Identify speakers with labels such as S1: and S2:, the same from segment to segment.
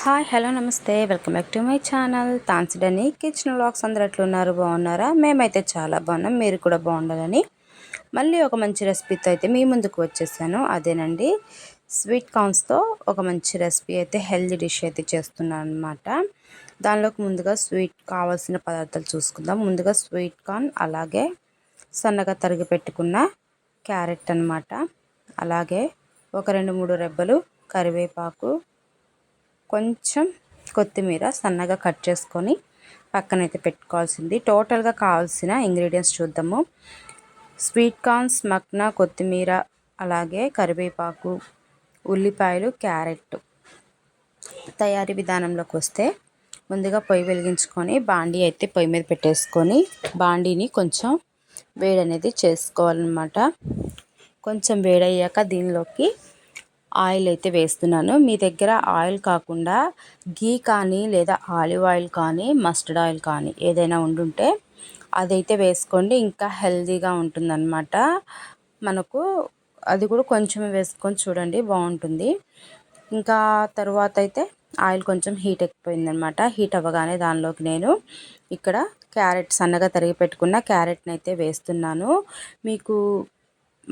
S1: Hi hello నమస్తే welcome back to my channel తాన్సిడని kitchen vlogs. అందరూ ఎట్లున్నారు? బాగున్నారా? మేమైతే చాలా బాగున్నాం, మీరు కూడా బాగుండాలని మళ్ళీ ఒక మంచి రెసిపీతో అయితే మీ ముందుకు వచ్చేసాను. అదేనండి, స్వీట్ కార్న్స్తో ఒక మంచి రెసిపీ అయితే, హెల్తీ డిష్ అయితే చేస్తున్నాను అనమాట. దానిలోకి ముందుగా స్వీట్ కావాల్సిన పదార్థాలు చూసుకుందాం. ముందుగా స్వీట్ కార్న్, అలాగే సన్నగా తరిగి పెట్టుకున్న క్యారెట్ అనమాట, అలాగే ఒక 2-3 రెబ్బలు కరివేపాకు, కొంచెం కొత్తిమీర సన్నగా కట్ చేసుకొని పక్కనైతే పెట్టుకోవాల్సింది. టోటల్గా కావాల్సిన ఇంగ్రీడియంట్స్ చూద్దాము. స్వీట్ కార్న్స్, మక్నా, కొత్తిమీర, అలాగే కరివేపాకు, ఉల్లిపాయలు, క్యారెట్. తయారీ విధానంలోకి వస్తే, ముందుగా పొయ్యి వెలిగించుకొని బాండీ అయితే పొయ్యి మీద పెట్టేసుకొని బాండీని కొంచెం వేడనేది చేసుకోవాలన్నమాట. కొంచెం వేడయ్యాక దీనిలోకి ఆయిల్ అయితే వేస్తున్నాను. మీ దగ్గర ఆయిల్ కాకుండా గీ కానీ, లేదా ఆలివ్ ఆయిల్ కానీ, మస్టర్డ్ ఆయిల్ కానీ ఏదైనా ఉండుంటే అదైతే వేసుకోండి, ఇంకా హెల్తీగా ఉంటుందన్నమాట. మనకు అది కూడా కొంచెం వేసుకొని చూడండి, బాగుంటుంది. ఇంకా తర్వాత అయితే ఆయిల్ కొంచెం హీట్ ఎక్కిపోయిందనమాట. హీట్ అవ్వగానే దానిలోకి నేను ఇక్కడ క్యారెట్, సన్నగా తరిగి పెట్టుకున్న క్యారెట్ని అయితే వేస్తున్నాను. మీకు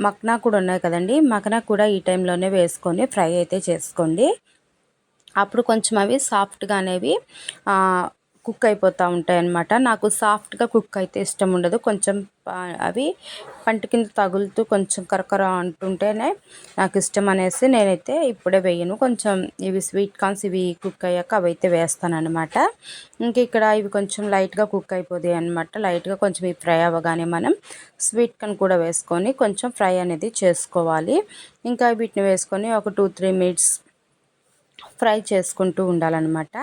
S1: మక్నా కూడా ఉన్నాయి కదండి, మక్నా కూడా ఈ టైంలోనే వేసుకొని ఫ్రై అయితే చేసుకోండి. అప్పుడు కొంచెం అవి సాఫ్ట్గా అనేవి కుక్ అయిపోతూ ఉంటాయి అన్నమాట. నాకు సాఫ్ట్గా కుక్ అయితే ఇష్టం ఉండదు. కొంచెం అవి పంట కింద తగులుతూ కొంచెం కరకర అంటుంటేనే నాకు ఇష్టం అనేసి నేనైతే ఇప్పుడే వేయను. కొంచెం ఇవి స్వీట్ కార్న్స్ ఇవి కుక్ అయ్యాక అవి అయితే వేస్తాను అనమాట. ఇంక ఇక్కడ ఇవి కొంచెం లైట్గా కుక్ అయిపోతాయి అనమాట. లైట్గా కొంచెం ఇవి ఫ్రై అవ్వగానే మనం స్వీట్ కార్న్ కూడా వేసుకొని కొంచెం ఫ్రై అనేది చేసుకోవాలి. ఇంకా వీటిని వేసుకొని ఒక 2-3 మినిట్స్ ఫ్రై చేసుకుంటూ ఉండాలన్నమాట.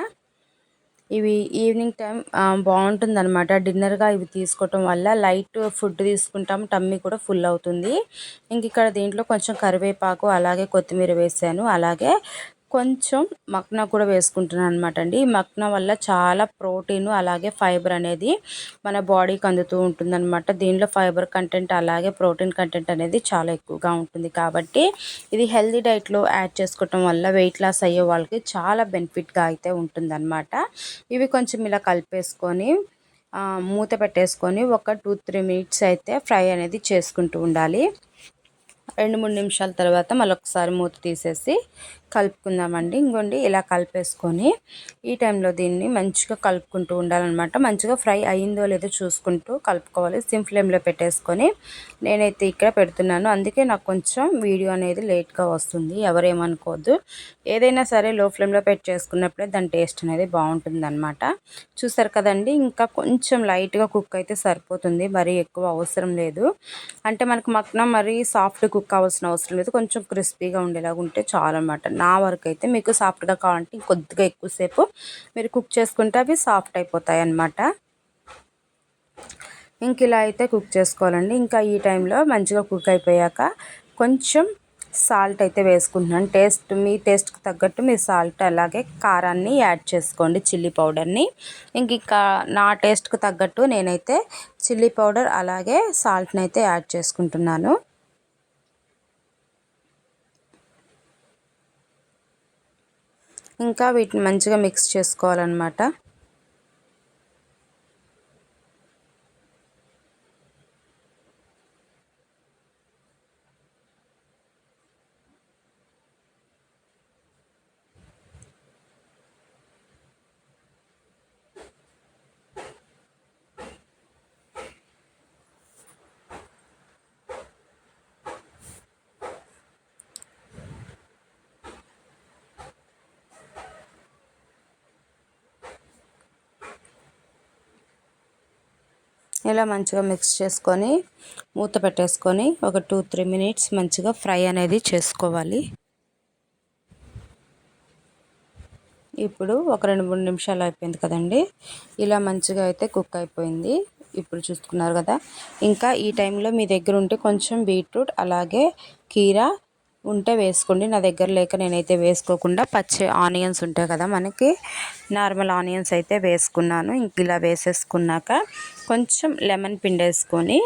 S1: ఇవి ఈవినింగ్ టైం బాగుంటుందన్నమాట. డిన్నర్గా ఇవి తీసుకోవటం వల్ల లైట్ ఫుడ్ తీసుకుంటాం, టమ్మీ కూడా ఫుల్ అవుతుంది. ఇంక ఇక్కడ దీంట్లో కొంచెం కరివేపాకు, అలాగే కొత్తిమీర వేసాను. అలాగే కొంచెం మక్నా కూడా వేసుకుంటున్నాను అనమాట అండి. ఈ మక్నా వల్ల చాలా ప్రోటీన్, అలాగే ఫైబర్ అనేది మన బాడీకి అందుతూ ఉంటుందన్నమాట. దీనిలో ఫైబర్ కంటెంట్, అలాగే ప్రోటీన్ కంటెంట్ అనేది చాలా ఎక్కువగా ఉంటుంది. కాబట్టి ఇది హెల్తీ డైట్లో యాడ్ చేసుకోవటం వల్ల వెయిట్ లాస్ అయ్యే వాళ్ళకి చాలా బెనిఫిట్గా అయితే ఉంటుందన్నమాట. ఇవి కొంచెం ఇలా కలిపేసుకొని మూత పెట్టేసుకొని ఒక 2-3 మినిట్స్ అయితే ఫ్రై అనేది చేసుకుంటూ ఉండాలి. 2-3 నిమిషాల తర్వాత మళ్ళొకసారి మూత తీసేసి కలుపుకుందామండి. ఇంకోండి ఇలా కలిపేసుకొని ఈ టైంలో దీన్ని మంచిగా కలుపుకుంటూ ఉండాలన్నమాట. మంచిగా ఫ్రై అయ్యిందో లేదో చూసుకుంటూ కలుపుకోవాలి. సిమ్ ఫ్లేమ్లో పెట్టేసుకొని నేనైతే ఇక్కడ పెడుతున్నాను. అందుకే నాకు కొంచెం వీడియో అనేది లేట్గా వస్తుంది, ఎవరేమనుకోవద్దు. ఏదైనా సరే లో ఫ్లేమ్లో పెట్టి చేసుకున్నప్పుడే దాని టేస్ట్ అనేది బాగుంటుందన్నమాట. చూసారు కదండి, ఇంకా కొంచెం లైట్గా కుక్ అయితే సరిపోతుంది, మరీ ఎక్కువ అవసరం లేదు. అంటే మనకు మక్నా మరీ సాఫ్ట్ కుక్ కావాల్సిన అవసరం లేదు, కొంచెం క్రిస్పీగా ఉండేలాగా ఉంటే చాలు అన్నమాట. నా వరకు అయితే మీకు సాఫ్ట్గా కావాలంటే ఇంకొద్దిగా ఎక్కువసేపు మీరు కుక్ చేసుకుంటే అవి సాఫ్ట్ అయిపోతాయి అన్నమాట. ఇంక ఇలా అయితే కుక్ చేసుకోవాలండి. ఇంకా ఈ టైంలో మంచిగా కుక్ అయిపోయాక కొంచెం సాల్ట్ అయితే వేసుకుంటున్నాను. మీ టేస్ట్కి తగ్గట్టు మీరు సాల్ట్, అలాగే కారాన్ని యాడ్ చేసుకోండి, చిల్లీ పౌడర్ని. ఇంక నా టేస్ట్కి తగ్గట్టు నేనైతే చిల్లీ పౌడర్, అలాగే సాల్ట్ని అయితే యాడ్ చేసుకుంటున్నాను. ఇంకా వీటిని మంచిగా మిక్స్ చేసుకోవాలన్నమాట. ఇలా మంచిగా మిక్స్ చేసుకొని మూత పెట్టేసుకొని ఒక 2-3 మినిట్స్ మంచిగా ఫ్రై అనేది చేసుకోవాలి. ఇప్పుడు ఒక 2-3 నిమిషాలు అయిపోయింది కదండి, ఇలా మంచిగా అయితే కుక్ అయిపోయింది. ఇప్పుడు చూసుకున్నారు కదా. ఇంకా ఈ టైంలో మీ దగ్గర ఉంటే కొంచెం బీట్రూట్, అలాగే కీరా ఉంటే వేసుకోండి. నా దగ్గర లేక నేనైతే వేసుకోకుండా పచ్చి ఆనియన్స్ ఉంటాయి కదా మనకి, నార్మల్ ఆనియన్స్ అయితే వేసుకున్నాను. ఇంక ఇలా వేసేసుకున్నాక కొంచెం లెమన్ పిండేసుకొని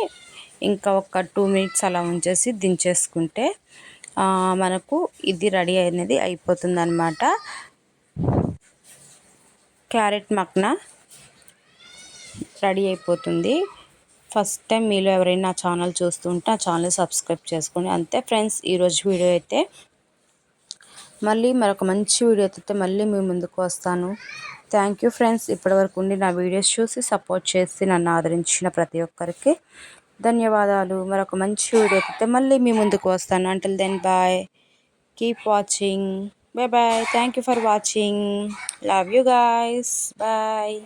S1: ఇంకా ఒక 2 మినిట్స్ అలా ఉంచేసి దించేసుకుంటే మనకు ఇది రెడీ అనేది అయిపోతుంది అన్నమాట. క్యారెట్ మక్న రెడీ అయిపోతుంది. ఫస్ట్ టైం మీలో ఎవరైనా నా ఛానల్ చూస్తుంటే ఆ ఛానల్ సబ్స్క్రైబ్ చేసుకోండి. అంతే ఫ్రెండ్స్, ఈరోజు వీడియో అయితే మళ్ళీ మరొక మంచి వీడియోతో మళ్ళీ మీ ముందుకు వస్తాను. థ్యాంక్ యూ ఫ్రెండ్స్, ఇప్పటివరకు ఉండి నా వీడియోస్ చూసి సపోర్ట్ చేసి నన్ను ఆదరించిన ప్రతి ఒక్కరికి ధన్యవాదాలు. మరొక మంచి వీడియోతో మళ్ళీ మీ ముందుకు వస్తాను. Until then bye, keep watching. Bye bye. Thank you for watching. Love you guys. Bye.